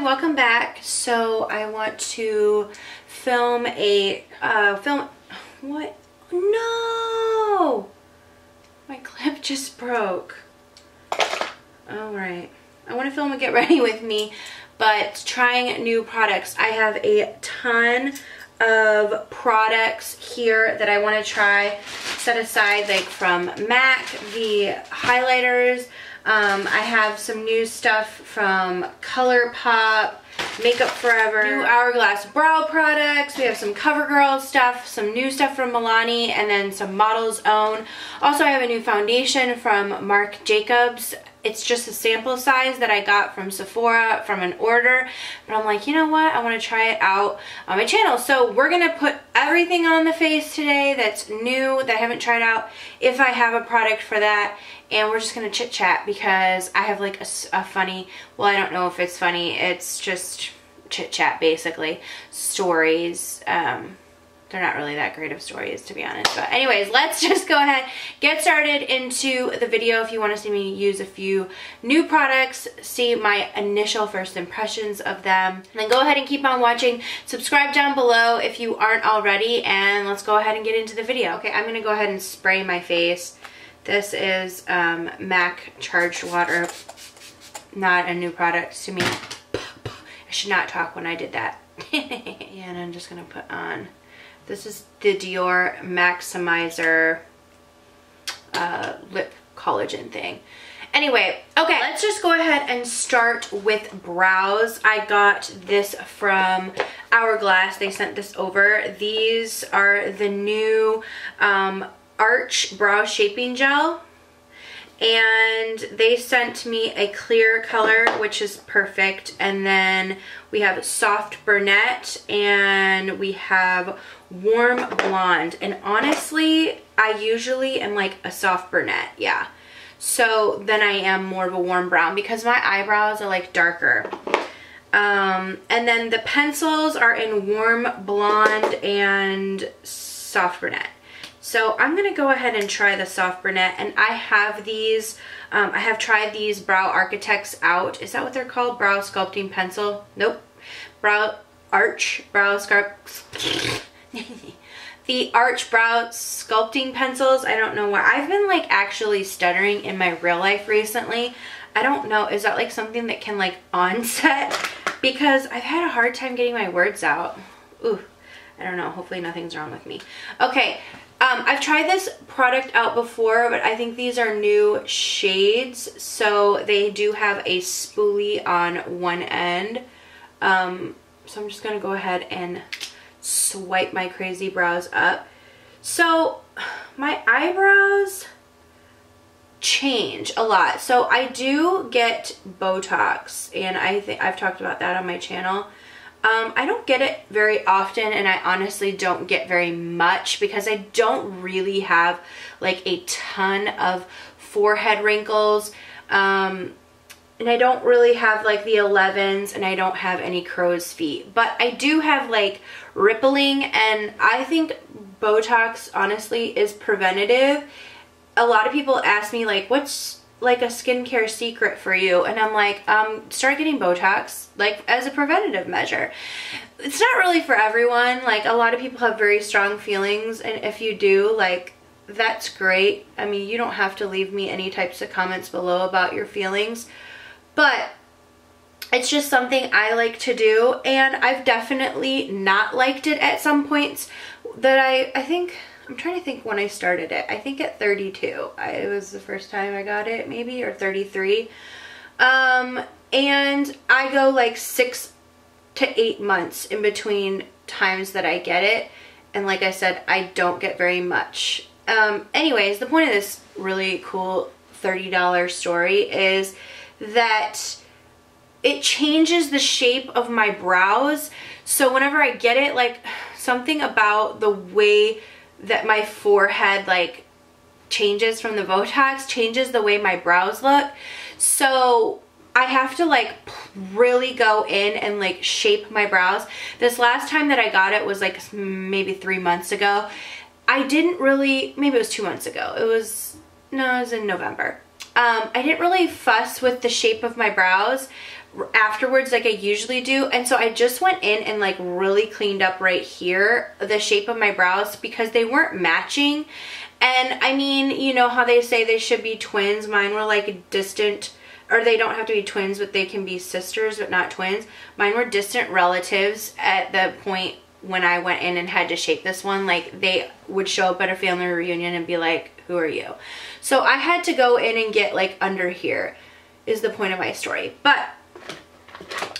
welcome back. So I want to film a what? No, my clip just broke. All right, I want to film a get ready with me, but trying new products. I have a ton of products here that I want to try, set aside, like from MAC, the highlighters. I have some new stuff from ColourPop, Makeup Forever, new Hourglass brow products. We have some CoverGirl stuff, some new stuff from Milani, and then some Model's Own. Also, I have a new foundation from Marc Jacobs. It's just a sample size that I got from Sephora from an order, but I'm like, you know what, I want to try it out on my channel. So we're gonna put everything on the face today that's new, that I haven't tried out, if I have a product for that, and we're just gonna chit chat because I have like a funny, well, I don't know if it's funny, it's just chit chat basically, stories. They're not really that great of stories, to be honest. But anyways, let's just go ahead, get started into the video. If you want to see me use a few new products, see my initial first impressions of them, and then go ahead and keep on watching. Subscribe down below if you aren't already, and let's go ahead and get into the video. Okay, I'm going to go ahead and spray my face. This is MAC Charged Water. Not a new product to me. I should not talk when I did that. Yeah, and I'm just going to put on... This is the Dior Maximizer lip collagen thing. Anyway, okay, let's just go ahead and start with brows. I got this from Hourglass. They sent this over. These are the new Arch Brow Shaping Gel. And they sent me a clear color, which is perfect. And then we have soft brunette and we have warm blonde. And honestly, I usually am like a soft brunette, yeah. So then I am more of a warm brown because my eyebrows are like darker. And then the pencils are in warm blonde and soft brunette. So I'm going to go ahead and try the soft brunette, and I have these, I have tried these Brow Architects out. Is that what they're called? Brow Sculpting Pencil? Nope. Arch Brow Sculpt. The Arch Brow Sculpting Pencils. I don't know why. I've been like actually stuttering in my real life recently. I don't know. Is that like something that can like onset? Because I've had a hard time getting my words out. Ooh. I don't know. Hopefully nothing's wrong with me. Okay. I've tried this product out before, but I think these are new shades. So they do have a spoolie on one end. So I'm just going to go ahead and swipe my crazy brows up. So my eyebrows change a lot. So I do get Botox, and I think I've talked about that on my channel. I don't get it very often, and I honestly don't get very much because I don't really have like a ton of forehead wrinkles, and I don't really have like the 11s, and I don't have any crow's feet, but I do have like rippling, and I think Botox honestly is preventative. A lot of people ask me like, what's like a skincare secret for you? And I'm like, start getting Botox like as a preventative measure. It's not really for everyone. Like a lot of people have very strong feelings, and if you do, like, that's great. I mean, you don't have to leave me any types of comments below about your feelings, but it's just something I like to do, and I've definitely not liked it at some points that I think, I'm trying to think when I started it. I think at 32. It was the first time I got it, maybe, or 33. And I go like 6 to 8 months in between times that I get it. And like I said, I don't get very much. Anyways, the point of this really cool $30 story is that it changes the shape of my brows. So whenever I get it, like something about the way that my forehead like changes from the Botox changes the way my brows look. So I have to like really go in and like shape my brows. This last time that I got it was like maybe 3 months ago. I didn't really, maybe it was 2 months ago. It was in November. I didn't really fuss with the shape of my brows, afterwards like I usually do. And so I just went in and like really cleaned up right here the shape of my brows because they weren't matching. And I mean, you know how they say they should be twins? Mine were like distant, or they don't have to be twins, but they can be sisters but not twins. Mine were distant relatives at the point when I went in and had to shape this one. Like they would show up at a family reunion and be like, who are you? So I had to go in and get like under here is the point of my story. But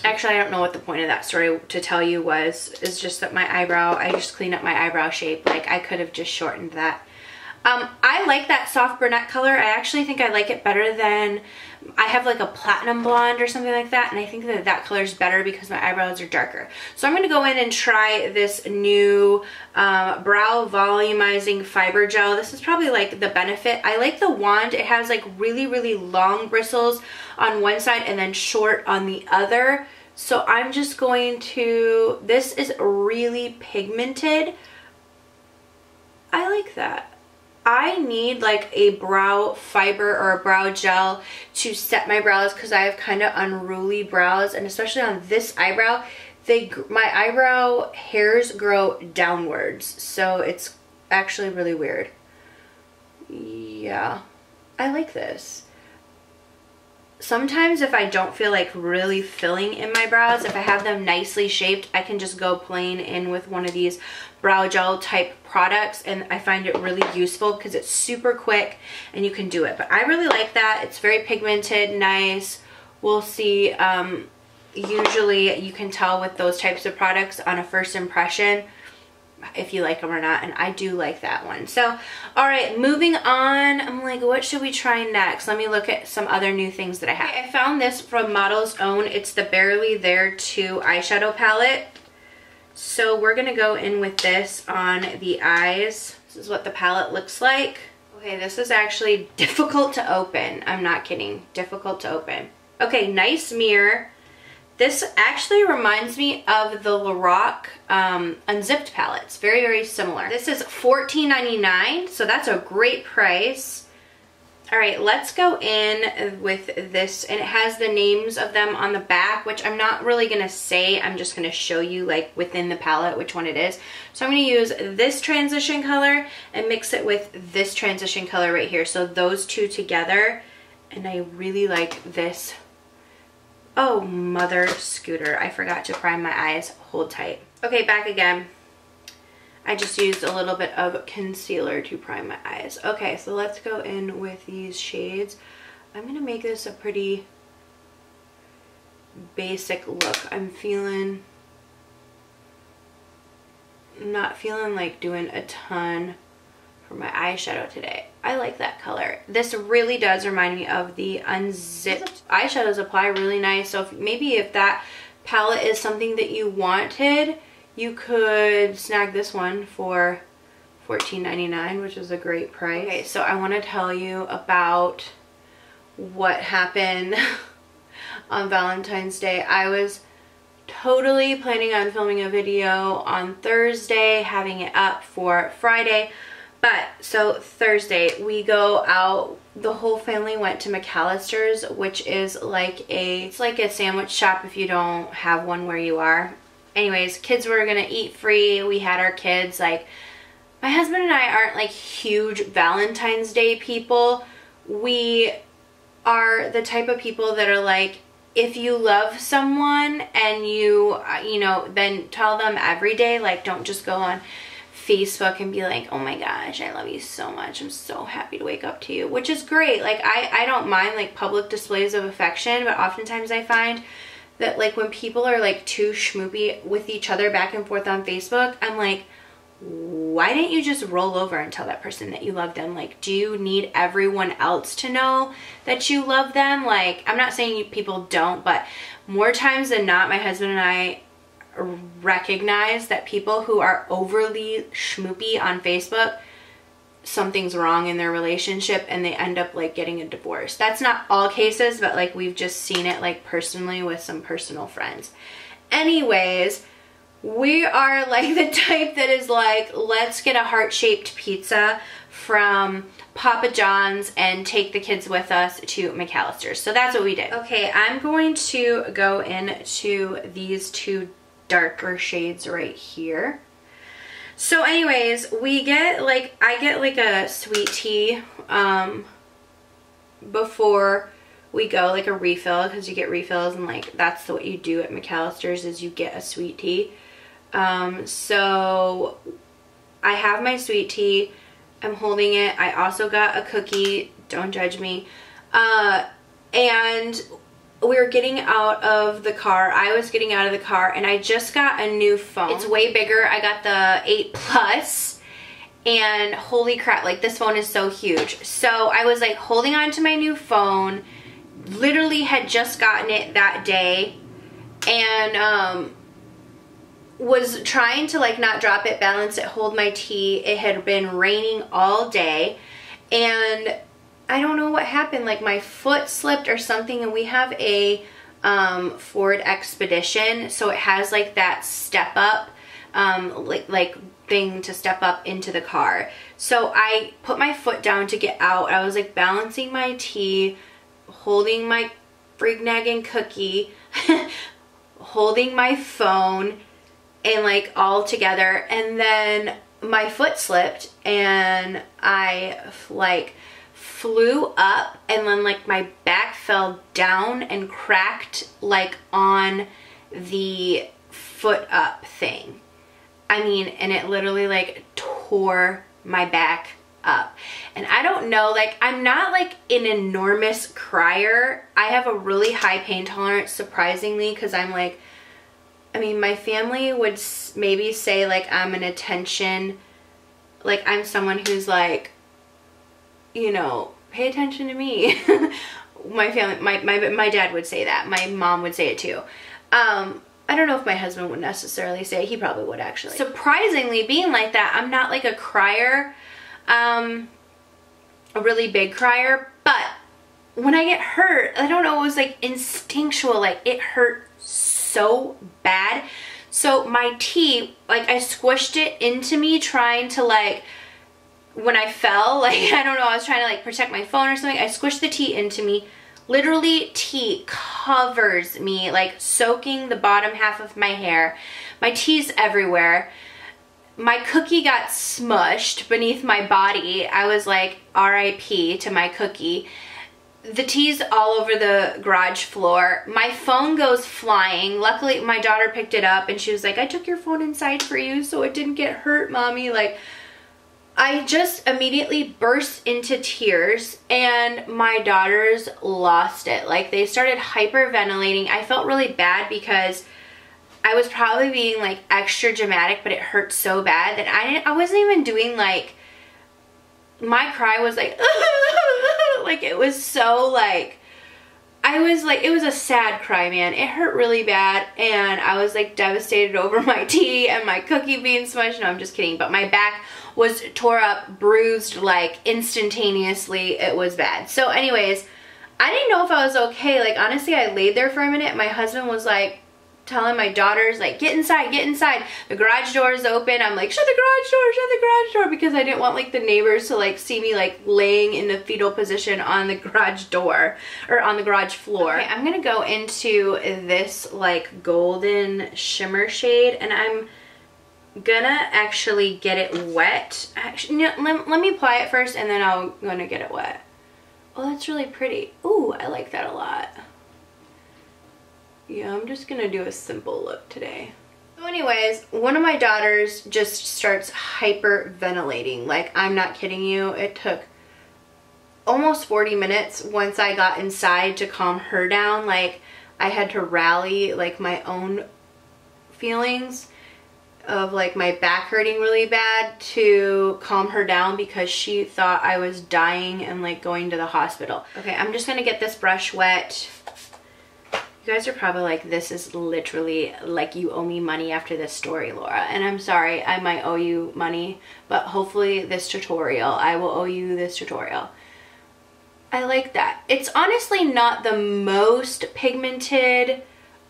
actually I don't know what the point of that story to tell you was. It's just that my eyebrow, I just cleaned up my eyebrow shape. Like I could have just shortened that. I like that soft brunette color. I actually think I like it better than, I have like a platinum blonde or something like that, and I think that that color is better because my eyebrows are darker. So I'm going to go in and try this new brow volumizing fiber gel. This is probably like the Benefit. I like the wand. It has like really, really long bristles on one side and then short on the other. So I'm just going to, this is really pigmented. I like that. I need like a brow fiber or a brow gel to set my brows because I have kind of unruly brows, and especially on this eyebrow, my eyebrow hairs grow downwards, so it's actually really weird. Yeah, I like this. Sometimes if I don't feel like really filling in my brows, if I have them nicely shaped, I can just go plain in with one of these brow gel type products, and I find it really useful because it's super quick and you can do it. But I really like that. It's very pigmented, nice. We'll see. Usually you can tell with those types of products on a first impression if you like them or not, and I do like that one. So all right, moving on. I'm like, what should we try next? Let me look at some other new things that I have. Okay, I found this from Model's Own. It's the Barely There 2 eyeshadow palette. So we're gonna go in with this on the eyes. This is what the palette looks like. Okay, this is actually difficult to open. I'm not kidding, difficult to open. Okay, nice mirror. This actually reminds me of the Lorac Unzipped palette. It's very, very similar. This is $14.99, so that's a great price. All right, let's go in with this, and it has the names of them on the back, which I'm not really gonna say. I'm just gonna show you like within the palette which one it is. So I'm gonna use this transition color and mix it with this transition color right here. So those two together, and I really like this. Oh, mother scooter. I forgot to prime my eyes. Hold tight. Okay, back again. I just used a little bit of concealer to prime my eyes. Okay, so let's go in with these shades. I'm going to make this a pretty basic look. I'm not feeling like doing a ton for my eyeshadow today. I like that color. This really does remind me of the Unzipped eyeshadows. Apply really nice. So maybe if that palette is something that you wanted, you could snag this one for $14.99, which is a great price. Okay, so I want to tell you about what happened on Valentine's Day. I was totally planning on filming a video on Thursday, having it up for Friday. But so Thursday we go out, the whole family went to McAllister's, which is like it's like a sandwich shop if you don't have one where you are. Anyways, kids were gonna eat free. We had our kids. Like, my husband and I aren't like huge Valentine's Day people. We are the type of people that are like, if you love someone and you know, then tell them every day. Like, don't just go on Facebook and be like, oh my gosh, I love you so much, I'm so happy to wake up to you, which is great. Like, I don't mind like public displays of affection, but oftentimes I find that like when people are like too schmoopy with each other back and forth on Facebook, I'm like, why didn't you just roll over and tell that person that you love them? Like, do you need everyone else to know that you love them? Like, I'm not saying people don't, but more times than not, my husband and I recognize that people who are overly schmoopy on Facebook, something's wrong in their relationship and they end up like getting a divorce. That's not all cases, but like we've just seen it like personally with some personal friends. Anyways, We are like the type that is like, let's get a heart-shaped pizza from Papa John's and take the kids with us to McAllister's. So that's what we did. Okay, I'm going to go into these two darker shades right here. So anyways, we get like, I get like a sweet tea before we go, like a refill, because you get refills and like that's what you do at McAllister's is you get a sweet tea. So I have my sweet tea. I'm holding it. I also got a cookie. Don't judge me. And we were getting out of the car. I was getting out of the car and I just got a new phone. It's way bigger. I got the 8 Plus and holy crap, like this phone is so huge. So I was like holding on to my new phone, literally had just gotten it that day, and was trying to like not drop it, balance it, hold my tea. It had been raining all day and I don't know what happened, like my foot slipped or something, and we have a Ford Expedition, so it has like that step up like thing to step up into the car. So I put my foot down to get out. I was like balancing my tea, holding my freak-nagging cookie, holding my phone, and like all together, and then my foot slipped and I like flew up, and then like my back fell down and cracked like on the foot up thing. I mean, and it literally like tore my back up. And I don't know, like I'm not like an enormous crier. I have a really high pain tolerance, surprisingly, because I'm like, I mean, my family would maybe say like I'm an attention, like I'm someone who's like, you know, pay attention to me. My family, my dad would say that. My mom would say it too. I don't know if my husband would necessarily say it. He probably would, actually. Surprisingly, being like that, I'm not like a crier, a really big crier, but when I get hurt, I don't know, it was like instinctual, like it hurt so bad. So my tea, like I squished it into me trying to like, when I fell, like I don't know, I was trying to like protect my phone or something. I squished the tea into me. Literally, tea covers me, like soaking the bottom half of my hair. My tea's everywhere. My cookie got smushed beneath my body. I was like, RIP to my cookie. The tea's all over the garage floor. My phone goes flying. Luckily, my daughter picked it up and she was like, I took your phone inside for you so it didn't get hurt, Mommy. Like, I just immediately burst into tears and my daughters lost it. Like they started hyperventilating. I felt really bad because I was probably being like extra dramatic, but it hurt so bad that I wasn't even doing like, my cry was like, like it was so like, I was like, it was a sad cry, man. It hurt really bad and I was like devastated over my tea and my cookie being smushed. No, I'm just kidding. But my back was tore up, bruised, like instantaneously. It was bad. So anyways, I didn't know if I was okay. Like honestly, I laid there for a minute. My husband was like telling my daughters like, get inside, get inside. The garage door is open. I'm like, shut the garage door, because I didn't want like the neighbors to like see me like laying in the fetal position on the garage door or on the garage floor. Okay, I'm gonna go into this like golden shimmer shade and I'm gonna actually get it wet. Actually, no, let me apply it first and then I'm gonna get it wet. Oh, that's really pretty. Ooh, I like that a lot. Yeah, I'm just gonna do a simple look today. So anyways, one of my daughters just starts hyperventilating. Like, I'm not kidding you. It took almost 40 minutes once I got inside to calm her down. Like, I had to rally like my own feelings of like my back hurting really bad to calm her down because she thought I was dying and like going to the hospital. Okay, I'm just gonna get this brush wet. You guys are probably like, this is literally like you owe me money after this story, Laura. And I'm sorry, I might owe you money, but hopefully this tutorial, I will owe you this tutorial. I like that. It's honestly not the most pigmented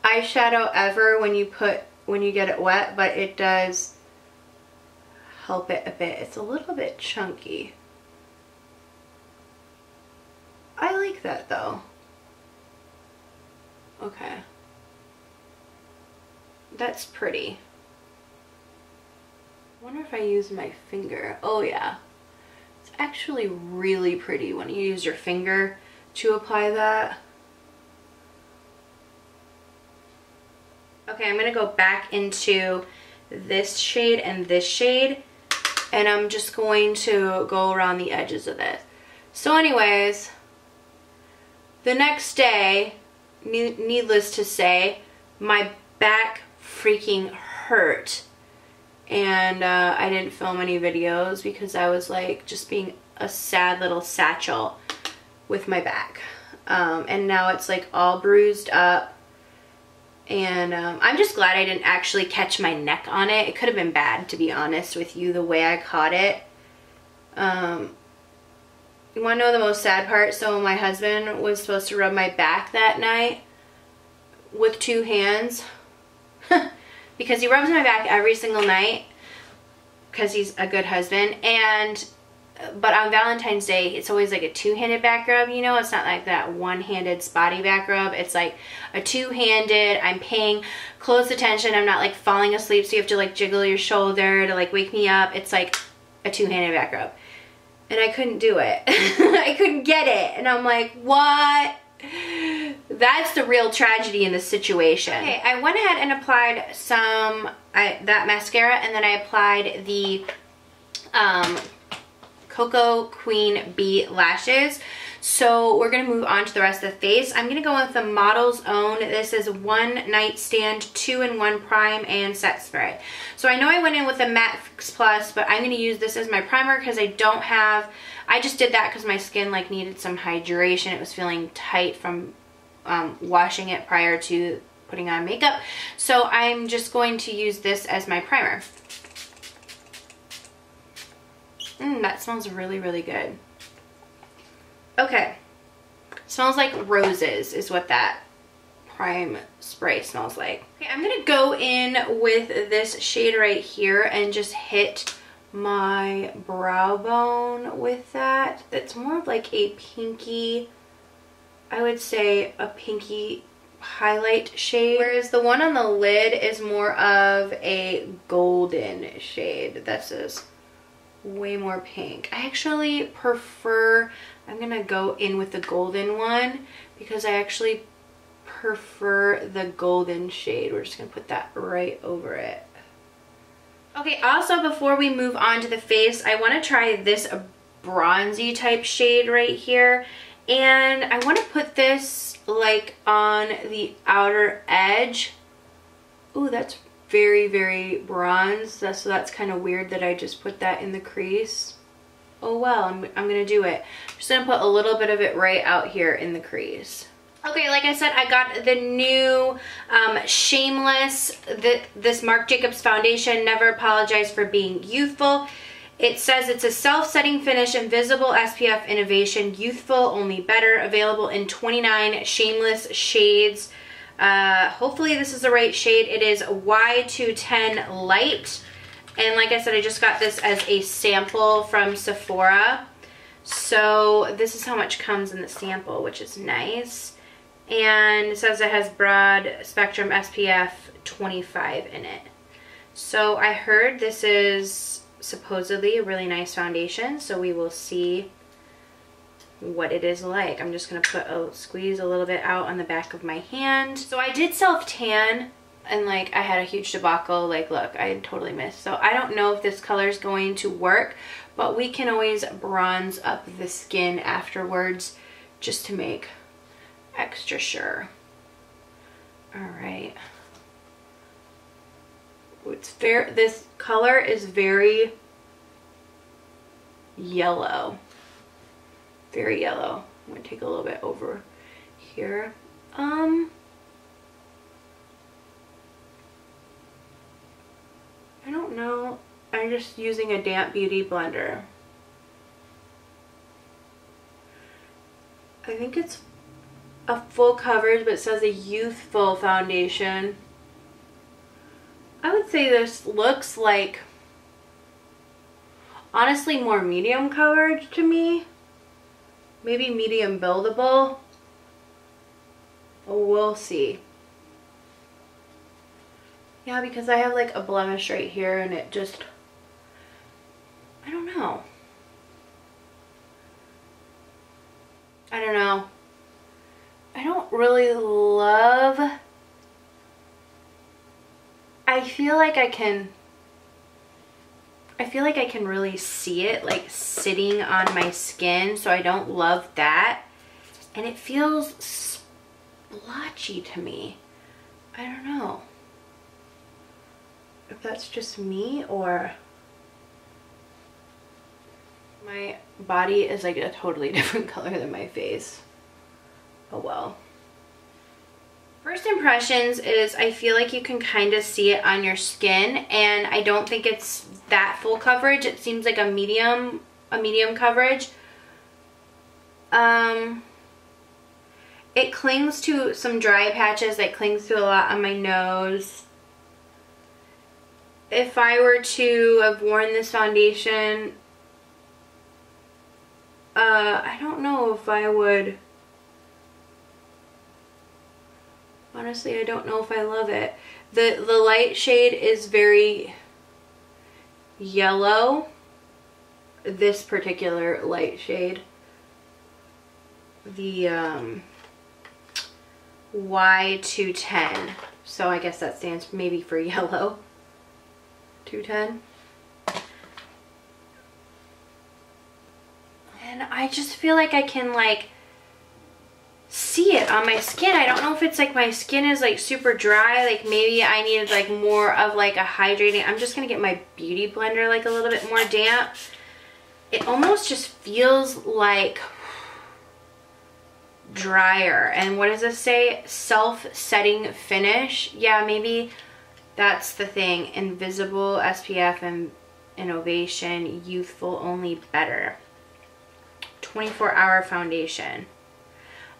eyeshadow ever when you put when you get it wet, but it does help it a bit. It's a little bit chunky. I like that though. Okay. That's pretty. I wonder if I use my finger. Oh yeah. It's actually really pretty when you use your finger to apply that. Okay, I'm gonna go back into this shade and this shade, and I'm just going to go around the edges of it. So anyways, the next day, needless to say, my back freaking hurt, and I didn't film any videos because I was like just being a sad little satchel with my back, and now it's like all bruised up, and I'm just glad I didn't actually catch my neck on it. It could have been bad, to be honest with you, the way I caught it. You want to know the most sad part? So my husband was supposed to rub my back that night with 2 hands because he rubs my back every single night because he's a good husband. But on Valentine's Day, it's always like a 2-handed back rub, you know? It's not like that one-handed spotty back rub. It's like a 2-handed, I'm paying close attention. I'm not like falling asleep, so you have to like jiggle your shoulder to like wake me up. It's like a 2-handed back rub. And I couldn't do it. I couldn't get it. And I'm like, what? That's the real tragedy in the situation. Okay, I went ahead and applied that mascara, and then I applied the KoKo Queen Bee lashes. So we're going to move on to the rest of the face. I'm going to go with the Model's Own. This is One Night Stand 2-in-1 Prime and Set Spray. So I know I went in with a Matte Fix Plus, but I'm going to use this as my primer because I just did that because my skin like needed some hydration. It was feeling tight from washing it prior to putting on makeup. So I'm just going to use this as my primer. That smells really, really good. Okay. Smells like roses is what that prime spray smells like. Okay, I'm gonna go in with this shade right here and just hit my brow bone with that. It's more of like a pinky, I would say a pinky highlight shade, whereas the one on the lid is more of a golden shade. This is way more pink. I actually prefer, I'm gonna go in with the golden one because I actually prefer the golden shade. We're just gonna put that right over it. Okay, also before we move on to the face, I want to try this bronzy type shade right here, and I want to put this like on the outer edge. Ooh, that's very, very bronze. So that's kind of weird that I just put that in the crease. Oh well, I'm gonna do it. I'm just gonna put a little bit of it right out here in the crease. Okay, like I said, I got the new Shameless, this Marc Jacobs foundation, Never Apologize for Being Youthful. It says it's a self-setting finish, invisible SPF innovation, youthful, only better, available in 29 Shameless shades. Hopefully this is the right shade. It is Y210 Light. And like I said, I just got this as a sample from Sephora. So this is how much comes in the sample, which is nice. And it says it has broad spectrum SPF 25 in it. So I heard this is supposedly a really nice foundation, so we will see what it is like. I'm just going to squeeze a little bit out on the back of my hand. So I did self-tan, and like I had a huge debacle. Like look, I totally missed. So I don't know if this color is going to work, but we can always bronze up the skin afterwards just to make extra sure. All right. This color is very yellow. Very yellow. I'm gonna take a little bit over here. I don't know. I'm just using a damp beauty blender. I think it's a full coverage, but it says a youthful foundation. I would say this looks like, honestly, more medium coverage to me. Maybe medium buildable. We'll see. Yeah, because I have like a blemish right here and it just, I don't know. I don't know. I don't really love, I feel like I can really see it like sitting on my skin, so I don't love that. And it feels splotchy to me. I don't know if that's just me or my body is like a totally different color than my face. Oh well. First impressions is I feel like you can kind of see it on your skin, and I don't think it's that full coverage. It seems like a medium coverage. It clings to some dry patches. It clings to a lot on my nose. If I were to have worn this foundation, I don't know if I would. Honestly, I don't know if I love it. The light shade is very yellow. This particular light shade. The Y210. So I guess that stands maybe for yellow. 210. And I just feel like I can like see it on my skin. I don't know if it's like my skin is like super dry, like maybe I needed like more of like a hydrating. I'm just gonna get my beauty blender like a little bit more damp. It almost just feels like drier. And what does this say? Self-setting finish. Yeah, maybe that's the thing. Invisible, SPF, and innovation, youthful, only better. 24-hour foundation.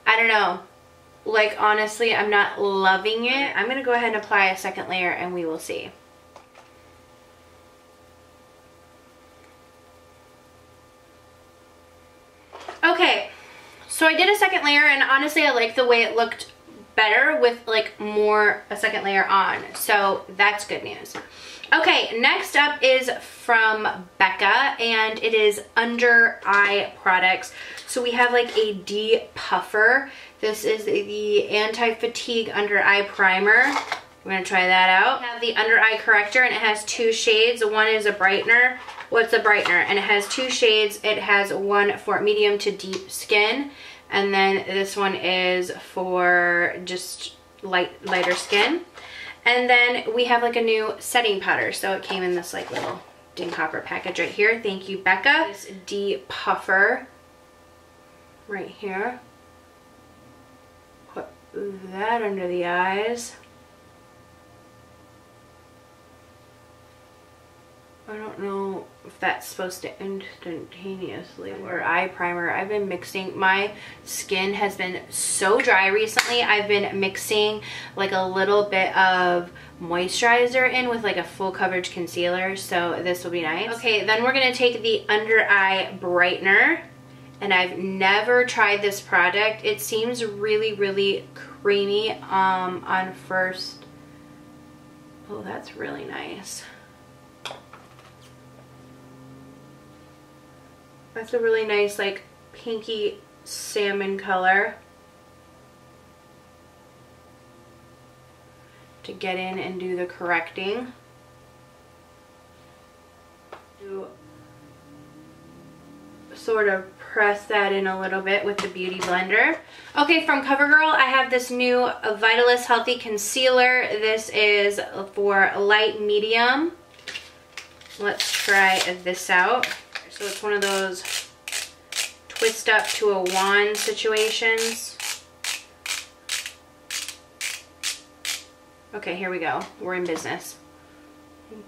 I don't know. Like, honestly, I'm not loving it. I'm going to go ahead and apply a second layer and we will see. Okay, so I did a second layer and honestly I like the way it looked better with like a second layer on. So that's good news. Okay, next up is from Becca, and it is under eye products. So we have like a de-puffer. This is the anti-fatigue under eye primer. We're gonna try that out. We have the under eye corrector, and it has two shades. One is a brightener. What's a brightener? And it has two shades. It has one for medium to deep skin, and then this one is for just lighter skin. And then we have like a new setting powder. So it came in this like little ding hopper package right here. Thank you, Becca. This de-puffer right here. Put that under the eyes. I don't know if that's supposed to instantaneously wear eye primer. I've been mixing, my skin has been so dry recently. I've been mixing like a little bit of moisturizer in with like a full coverage concealer, so this will be nice. Okay, then we're gonna take the under eye brightener, and I've never tried this product. It seems really, really creamy on first. Oh, that's really nice. That's a really nice like pinky salmon color to get in and do the correcting. To sort of press that in a little bit with the beauty blender. Okay, from CoverGirl, I have this new Vitalist Healthy Concealer. This is for light medium. Let's try this out. So it's one of those twist up to a wand situations. Okay, here we go. We're in business.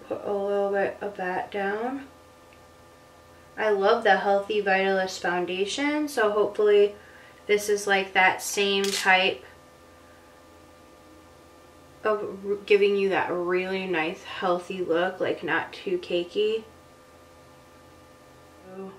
Put a little bit of that down. I love the Healthy Vitalist foundation, so hopefully this is like that same type of giving you that really nice healthy look, like not too cakey. Ooh.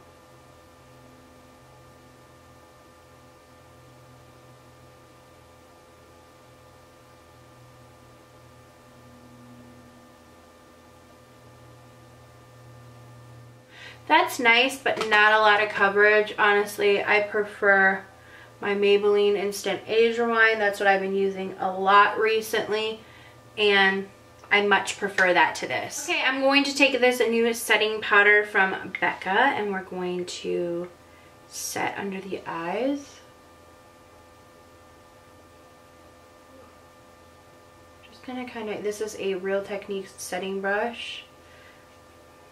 That's nice, but not a lot of coverage. Honestly, I prefer my Maybelline Instant Age Rewind. That's what I've been using a lot recently, and I much prefer that to this. Okay, I'm going to take this new setting powder from Becca, and we're going to set under the eyes. Just gonna kind of, this is a Real Techniques setting brush.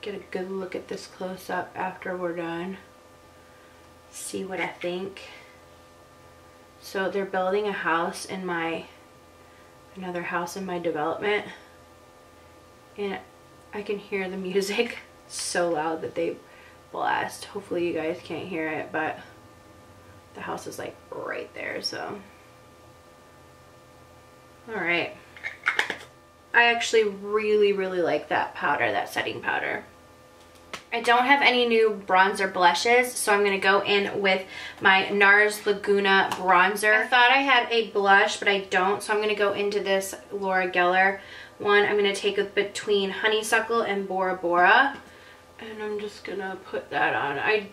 Get a good look at this close up after we're done. See what I think. So they're building a house in another house in my development, and I can hear the music so loud that they blast. Hopefully you guys can't hear it, but the house is like right there, so. All right. I actually really like that powder, that setting powder. I don't have any new bronzer blushes, so I'm going to go in with my NARS Laguna bronzer. I thought I had a blush, but I don't, so I'm going to go into this Laura Geller one. I'm going to take it between Honeysuckle and Bora Bora, and I'm just going to put that on. I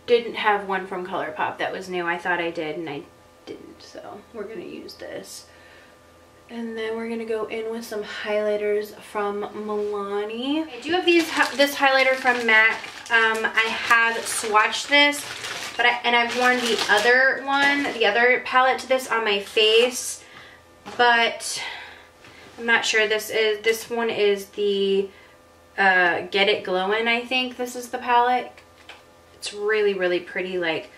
didn't have one from ColourPop that was new. I thought I did, and I didn't, so we're going to use this. And then we're going to go in with some highlighters from Milani. I do have this highlighter from MAC. I have swatched this, but I've worn the other one, the other palette to this on my face, but I'm not sure. This one is the Get It Glowin', I think this is the palette. It's really pretty, like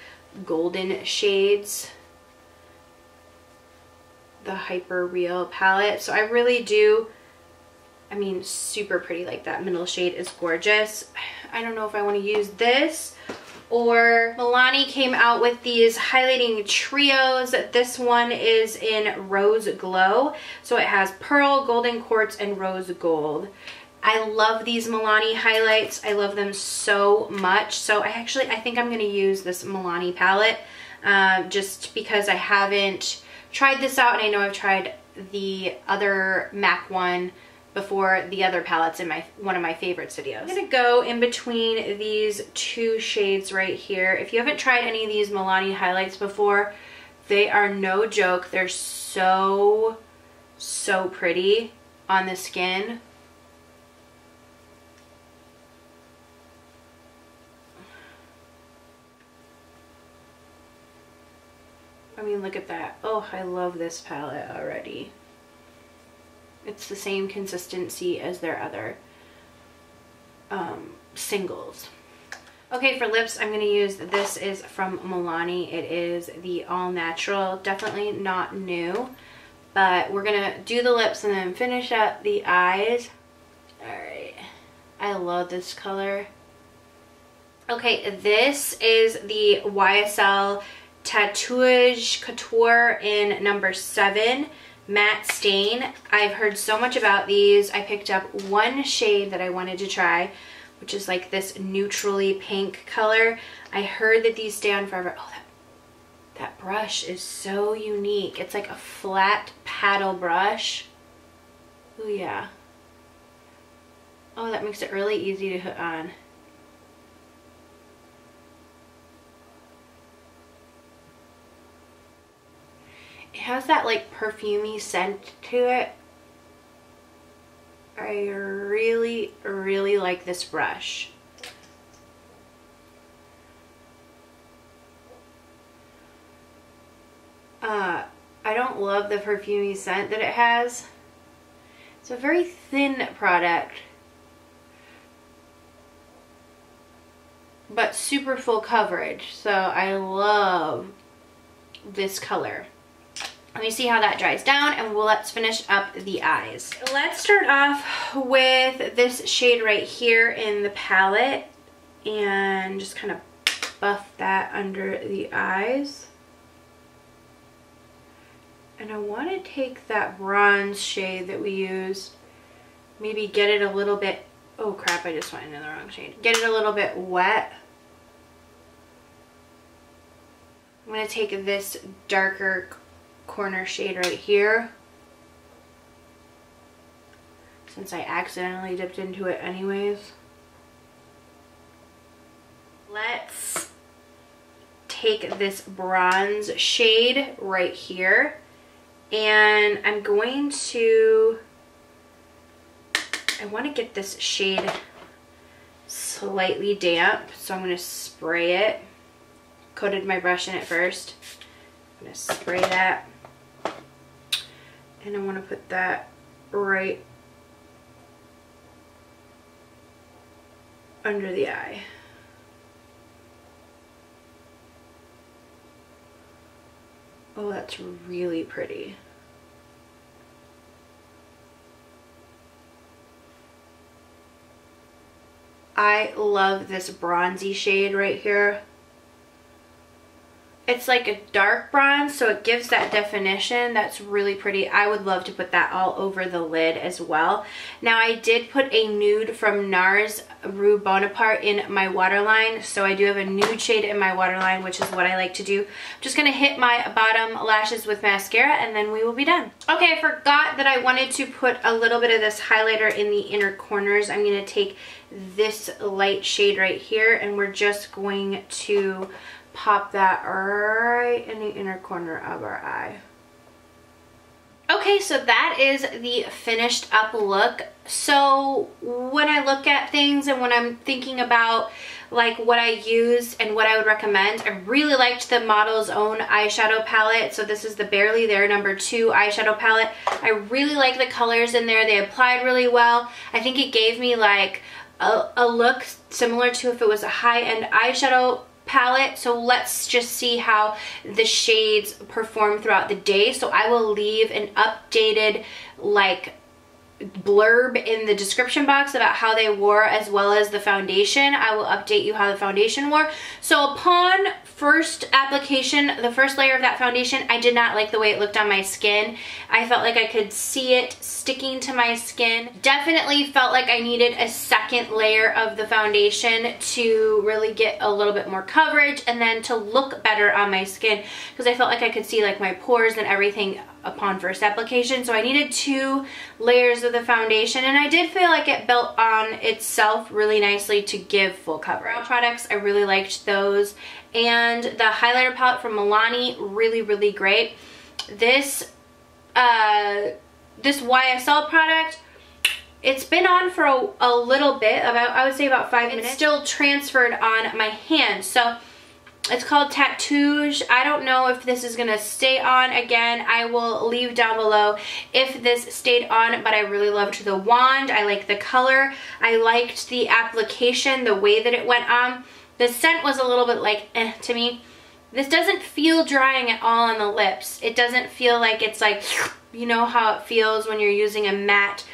golden shades. The Hyper Real palette. So I really do, I mean, super pretty. Like that middle shade is gorgeous. I don't know if I want to use this, or Milani came out with these highlighting trios. This one is in Rose Glow. So it has Pearl, Golden Quartz, and Rose Gold. I love these Milani highlights. I love them so much. So I think I'm going to use this Milani palette just because I haven't tried this out, and I know I've tried the other MAC one before, the other palettes in one of my favorites videos. I'm gonna go in between these two shades right here. If you haven't tried any of these Milani highlights before, they are no joke. They're so pretty on the skin. I mean, look at that. Oh, I love this palette already. It's the same consistency as their other singles. Okay, for lips, I'm going to use, this is from Milani. It is the All Natural. Definitely not new, but we're going to do the lips and then finish up the eyes. Alright. I love this color. Okay, this is the YSL Tatouage Couture in number 7 matte stain. I've heard so much about these. I picked up one shade that I wanted to try, which is like this neutrally pink color. I heard that these stay on forever. Oh, that brush is so unique. It's like a flat paddle brush. Oh yeah. Oh, that makes it really easy to put on. It has that like perfumey scent to it. I really like this brush. I don't love the perfumey scent that it has. It's a very thin product, but super full coverage. So I love this color. Let me see how that dries down, and let's finish up the eyes. Let's start off with this shade right here in the palette and just kind of buff that under the eyes. And I want to take that bronze shade that we used, maybe get it a little bit, oh crap, I just went into the wrong shade. Get it a little bit wet. I'm going to take this darker corner shade right here, since I accidentally dipped into it anyways. Let's take this bronze shade right here, and I'm going to, I want to get this shade slightly damp, so I'm going to spray it. Coated my brush in it first. I'm going to spray that, and I want to put that right under the eye. Oh, that's really pretty. I love this bronzy shade right here. It's like a dark bronze, so it gives that definition. That's really pretty. I would love to put that all over the lid as well. Now, I did put a nude from NARS Rue Bonaparte in my waterline, so I do have a nude shade in my waterline, which is what I like to do. I'm just going to hit my bottom lashes with mascara, and then we will be done. Okay, I forgot that I wanted to put a little bit of this highlighter in the inner corners. I'm going to take this light shade right here, and we're just going to pop that right in the inner corner of our eye. Okay, so that is the finished up look. So when I look at things and when I'm thinking about like what I use and what I would recommend, I really liked the Model's Own eyeshadow palette. So this is the Barely There #2 eyeshadow palette. I really like the colors in there. They applied really well. I think it gave me like a look similar to if it was a high-end eyeshadow palette. So let's just see how the shades perform throughout the day. So I will leave an updated like blurb in the description box about how they wore, as well as the foundation. I will update you how the foundation wore. So upon first application, the first layer of that foundation, I did not like the way it looked on my skin. I felt like I could see it sticking to my skin. Definitely felt like I needed a second layer of the foundation to really get a little bit more coverage and then to look better on my skin, because I felt like I could see like my pores and everything upon first application. So I needed 2 layers of the foundation, and I did feel like it built on itself really nicely to give full coverage. Brow products, I really liked those. And the highlighter palette from Milani, really great. This this YSL product, it's been on for a little bit, about, I would say about 5 minutes. It's still transferred on my hand. So it's called Tatouage. I don't know if this is gonna stay on again. I will leave down below if this stayed on, but I really loved the wand. I like the color. I liked the application, the way that it went on. The scent was a little bit like eh to me. This doesn't feel drying at all on the lips. It doesn't feel like it's like, you know how it feels when you're using a matte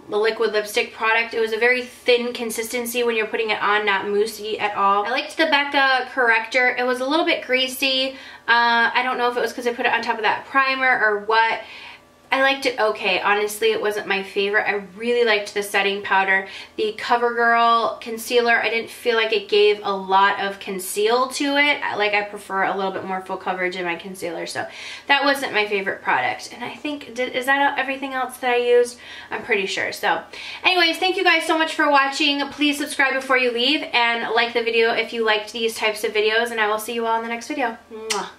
liquid lipstick product. It was a very thin consistency when you're putting it on, not moussey at all. I liked the Becca corrector. It was a little bit greasy. I don't know if it was because I put it on top of that primer or what. I liked it okay. Honestly, it wasn't my favorite. I really liked the setting powder. The CoverGirl concealer, I didn't feel like it gave a lot of conceal to it. Like, I prefer a little bit more full coverage in my concealer, so that wasn't my favorite product. And I think, is that everything else that I used? I'm pretty sure. So anyways, thank you guys so much for watching. Please subscribe before you leave and like the video if you liked these types of videos, and I will see you all in the next video. Mwah.